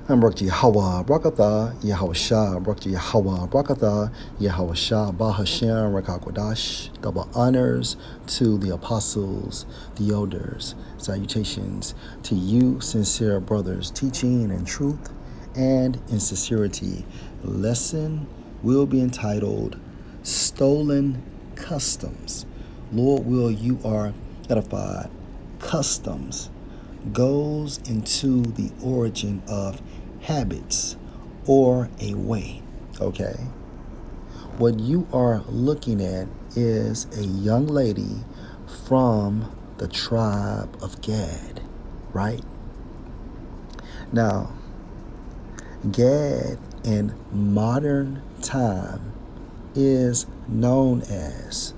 I'm Barak Yahweh, Barakatha, Yahweh Shah, Barak Yahweh, Barakatha, Yahweh Shah, Bahashem, Rakakwadash. Double honors to the apostles, the elders. Salutations to you, sincere brothers, teaching in truth and in sincerity. Lesson will be entitled Stolen Customs. Lord, will you are edified. Customs goes into the origin of habits or a way. Okay? What you are looking at is a young lady from the tribe of Gad, right? Now, Gad in modern time is known as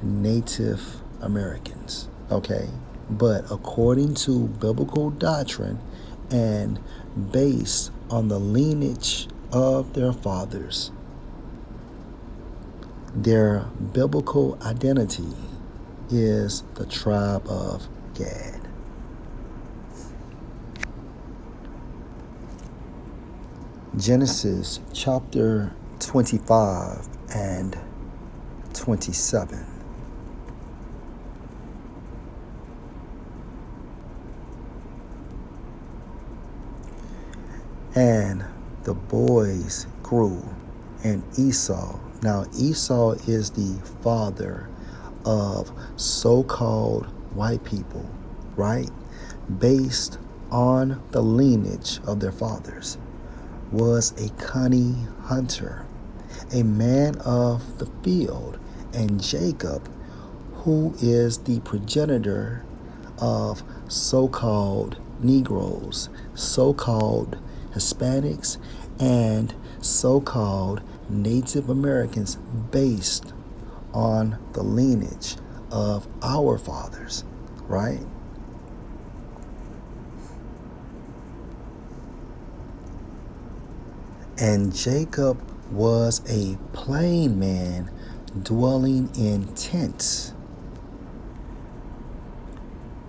Native Americans, okay? But according to biblical doctrine and based on the lineage of their fathers, their biblical identity is the tribe of Gad. Genesis chapter 25 and 27. And the boys grew, and Esau. Now, Esau is the father of so-called white people, right? Based on the lineage of their fathers, was a cunning hunter, a man of the field, and Jacob, who is the progenitor of so-called Negroes, so-called Hispanics, and so-called Native Americans based on the lineage of our fathers, right? And Jacob was a plain man dwelling in tents.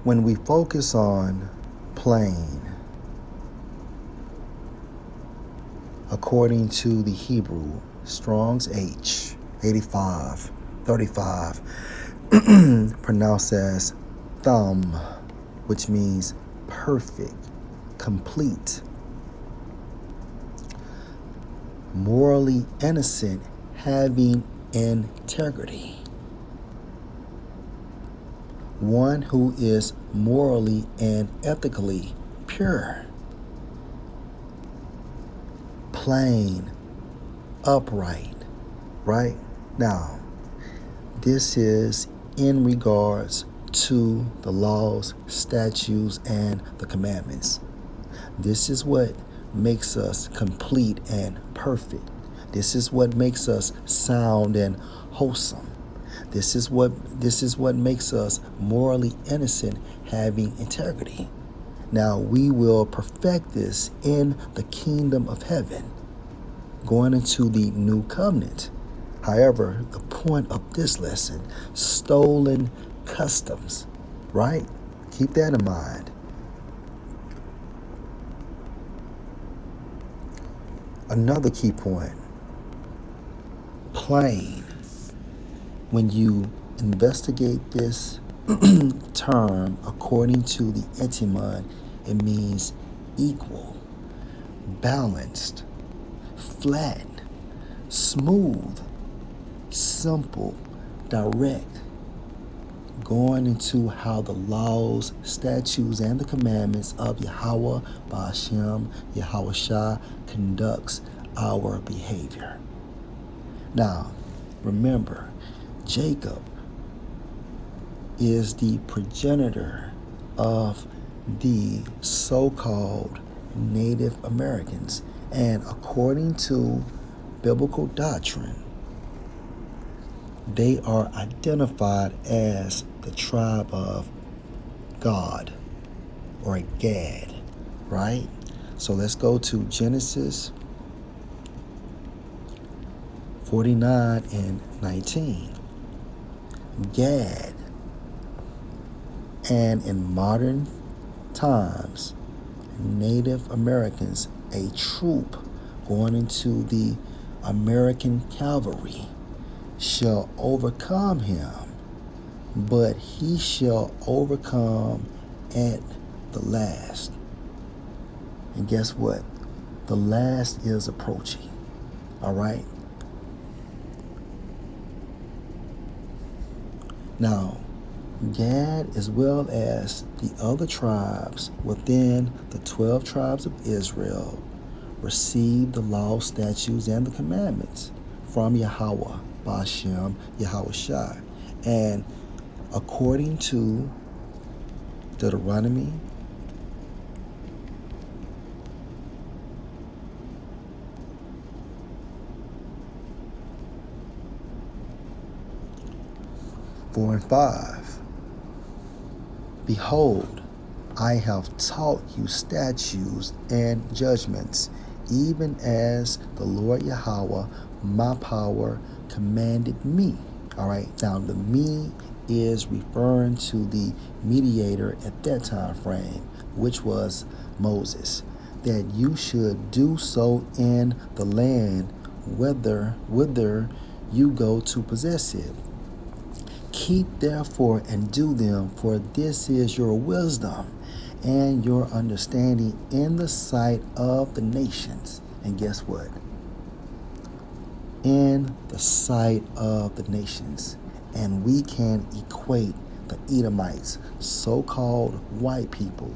When we focus on plain, according to the Hebrew, Strong's H, 8535, pronounced as thumb, which means perfect, complete, morally innocent, having integrity. One who is morally and ethically pure, plain, upright, right? Now, this is in regards to the laws, statutes, and the commandments. This is what makes us complete and perfect. This is what makes us sound and wholesome. This is what makes us morally innocent, having integrity. Now we will perfect this in the kingdom of heaven, going into the new covenant. However, the point of this lesson, stolen customs, right? Keep that in mind. Another key point, plain. When you investigate this term according to the etymon, it means equal, balanced, flat, smooth, simple, direct, going into how the laws, statutes, and the commandments of Yahweh, Ba'ashem, Yahweh Shah conducts our behavior. Now, remember, Jacob is the progenitor of the so-called Native Americans. And according to biblical doctrine, they are identified as the tribe of God or Gad, right? So let's go to Genesis 49 and 19. Gad, and in modern times, Native Americans, a troop going into the American cavalry, shall overcome him, but he shall overcome at the last. And guess what? The last is approaching. All right? Now, Gad, as well as the other tribes within the 12 tribes of Israel, received the law, statutes, and the commandments from Yahweh, Ba'ashem, Yahweh Shai. And according to Deuteronomy 4:5, behold, I have taught you statutes and judgments, even as the Lord Yahweh, my power, commanded me. All right, now the me is referring to the mediator at that time frame, which was Moses, that you should do so in the land whither you go to possess it. Keep therefore and do them, for this is your wisdom and your understanding in the sight of the nations. And guess what? In the sight of the nations. And we can equate the Edomites, so-called white people,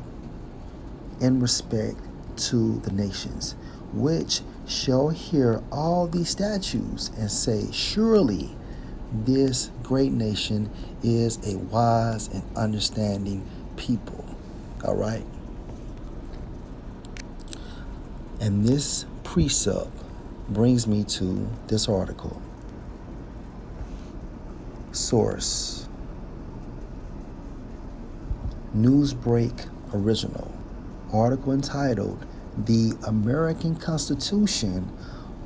in respect to the nations, which shall hear all these statutes and say, surely this great nation is a wise and understanding people. All right. And this precept brings me to this article. Source: Newsbreak original. Article entitled, "The American Constitution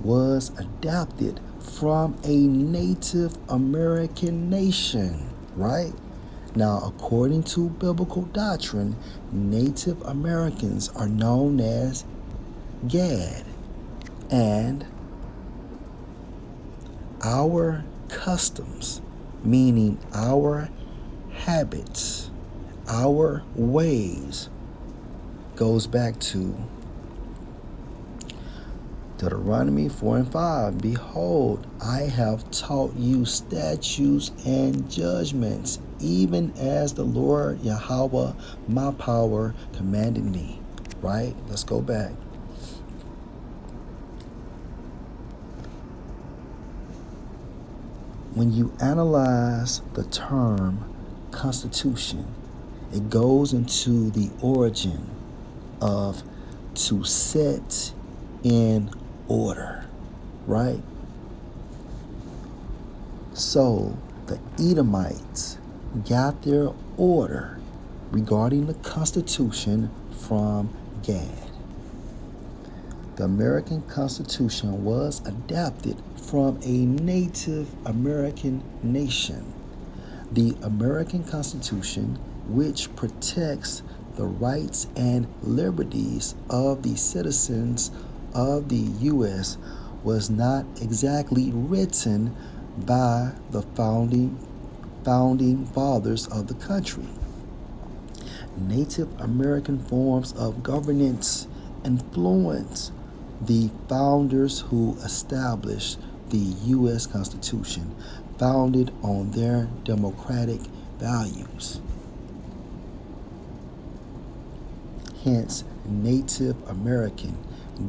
was adapted from a Native American nation," right? Now, according to biblical doctrine, Native Americans are known as Gad, and our customs, meaning our habits, our ways, goes back to Deuteronomy 4:5. Behold, I have taught you statutes and judgments, even as the Lord Yahweh, my power, commanded me. Right? Let's go back. When you analyze the term constitution, it goes into the origin of to set in order, right? So the Edomites got their order regarding the Constitution from Gad. The American Constitution was adapted from a Native American nation. The American Constitution, which protects the rights and liberties of the citizens of the U.S., was not exactly written by the founding fathers of the country. Native American forms of governance influenced the founders who established the U.S. Constitution, founded on their democratic values. Hence, Native American,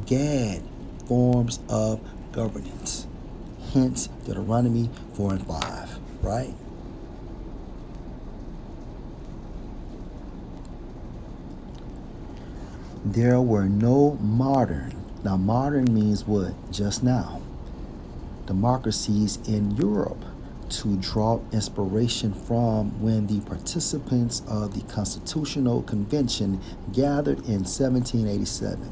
Gad forms of governance. Hence, Deuteronomy 4:5, right? There were no modern. Now, modern means what? Just now. Democracies in Europe to draw inspiration from when the participants of the Constitutional Convention gathered in 1787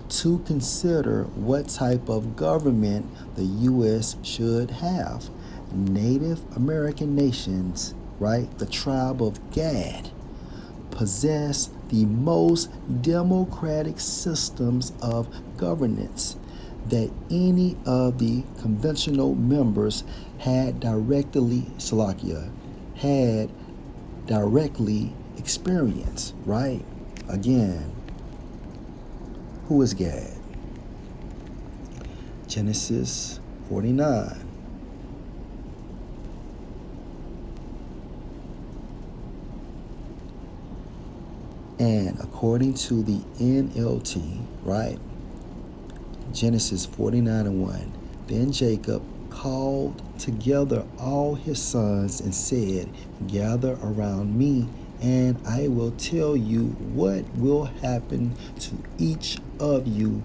to consider what type of government the U.S. should have. Native American nations, right, the tribe of Gad, possessed the most democratic systems of governance that any of the conventional members had had directly experienced, right? Again, who is Gad? Genesis 49. And according to the NLT, right? Genesis 49:1. Then Jacob called together all his sons and said, gather around me, and I will tell you what will happen to each of you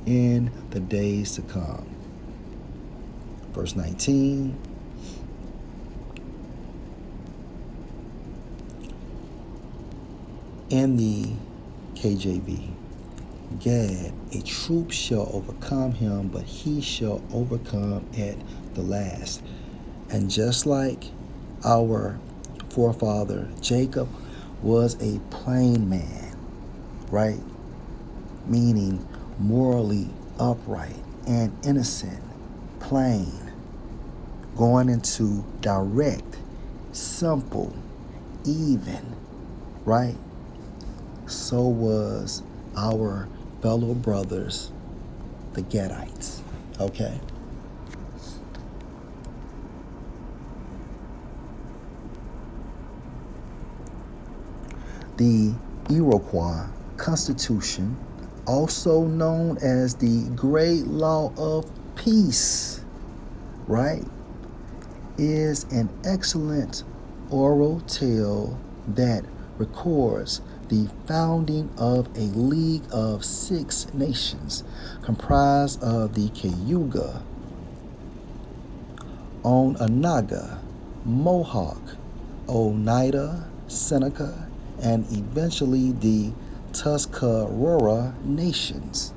in the days to come. Verse 19. In the KJV, Gad, a troop shall overcome him, but he shall overcome at the last. And just like our forefather Jacob was a plain man, right? Meaning morally upright and innocent, plain, going into direct, simple, even, right? So was our fellow brothers, the Gadites, okay? The Iroquois Constitution, also known as the Great Law of Peace, right, is an excellent oral tale that records the founding of a League of 6 nations comprised of the Cayuga, Onondaga, Mohawk, Oneida, Seneca, and eventually the Tuscarora nations.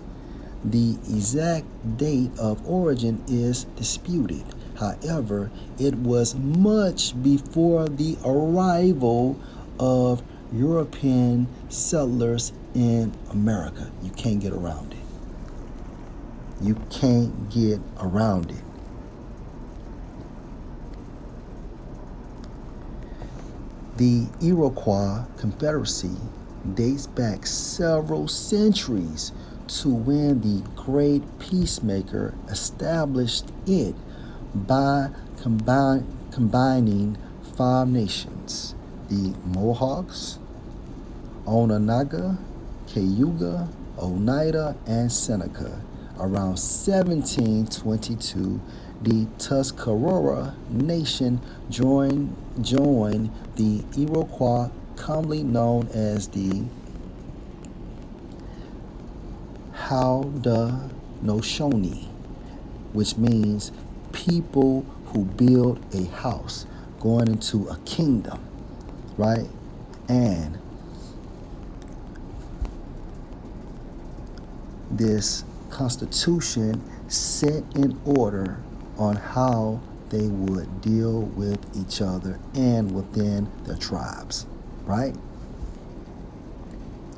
The exact date of origin is disputed. However, it was much before the arrival of European settlers in America. You can't get around it. You can't get around it. The Iroquois Confederacy dates back several centuries to when the great peacemaker established it by combining 5 nations: the Mohawks, Onondaga, Cayuga, Oneida, and Seneca. Around 1722, the Tuscarora nation joined the Iroquois, commonly known as the Haudenosaunee, which means people who build a house, going into a kingdom, right? And this constitution set in order on how they would deal with each other and within their tribes, right?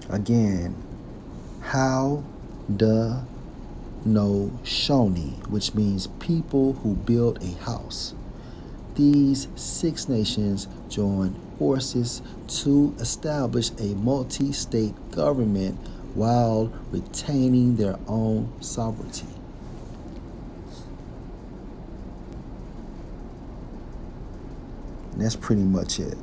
Again, Haudenosaunee, which means people who build a house. These 6 nations joined forces to establish a multi-state government while retaining their own sovereignty. And that's pretty much it.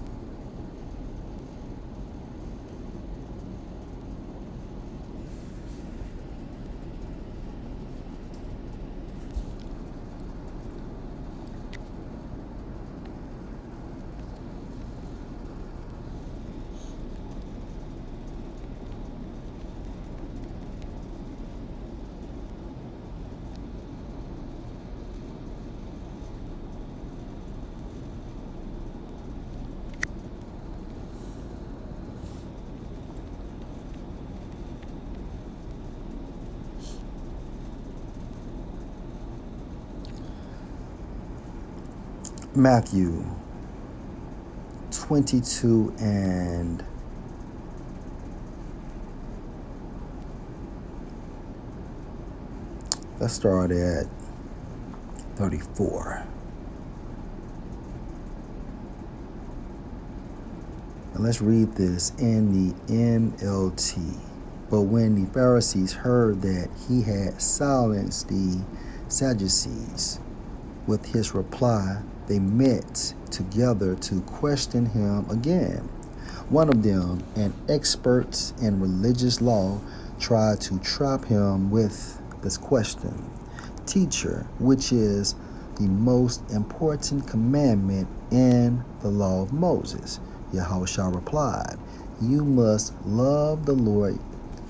Matthew 22 and Let's start at 34. And let's read this in the NLT. But when the Pharisees heard that he had silenced the Sadducees with his reply, they met together to question him again. One of them, an expert in religious law, tried to trap him with this question: Teacher, which is the most important commandment in the law of Moses? Yahushua replied, You must love the Lord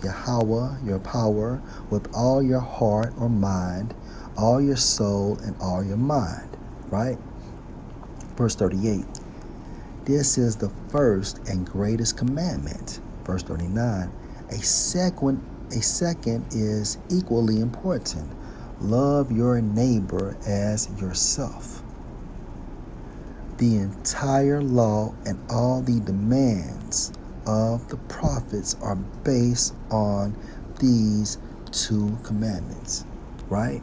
Yahweh, your power, with all your heart or mind, all your soul, and all your mind. Right? Verse 38. This is the first and greatest commandment. Verse 39. A second is equally important. Love your neighbor as yourself. The entire law and all the demands of the prophets are based on these two commandments, right?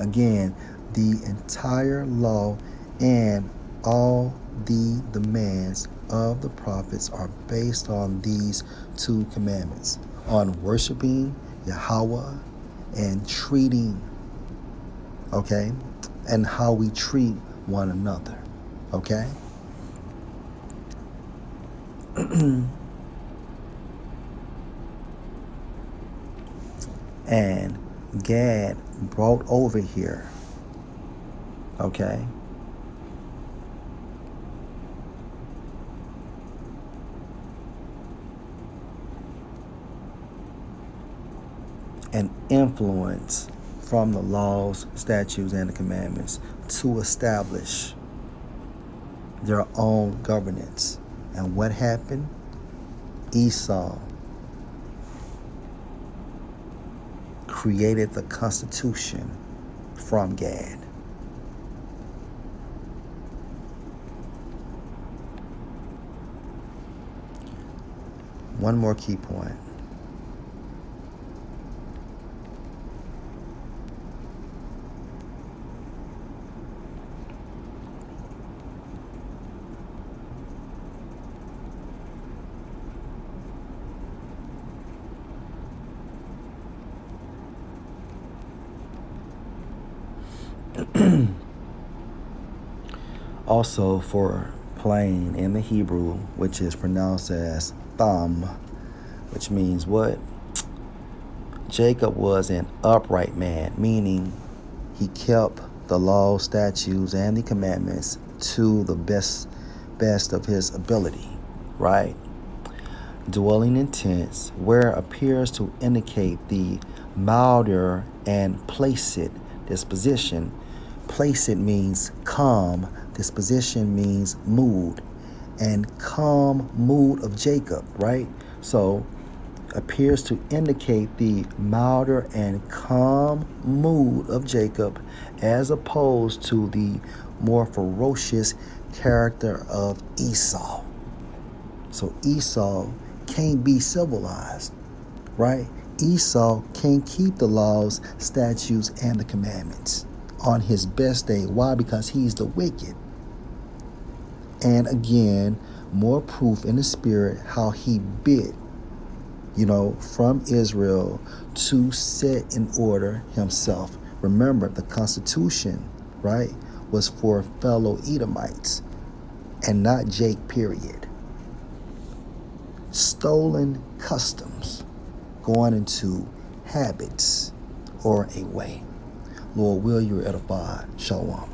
Again, the entire law and all the demands of the prophets are based on these two commandments, on worshiping Yahweh and treating, okay, and how we treat one another, okay? And Gad brought over here, okay, an influence from the laws, statutes, and the commandments to establish their own governance. And what happened? Esau created the Constitution from Gad. One more key point. Also, for plain in the Hebrew, which is pronounced as thumb, which means what? Jacob was an upright man, meaning he kept the law, statutes, and the commandments to the best of his ability, right? Dwelling in tents, where appears to indicate the milder and placid disposition. Placid means calm, disposition means mood, and calm mood of Jacob, right? So appears to indicate the milder and calm mood of Jacob, as opposed to the more ferocious character of Esau. So Esau can't be civilized, right? Esau can't keep the laws, statutes, and the commandments on his best day. Why? Because he's the wicked. And again, more proof in the spirit how he bit, from Israel to set in order himself. Remember, the Constitution, right, was for fellow Edomites and not Jake, period. Stolen customs going into habits or a way. Lord, will you edify? Shalom.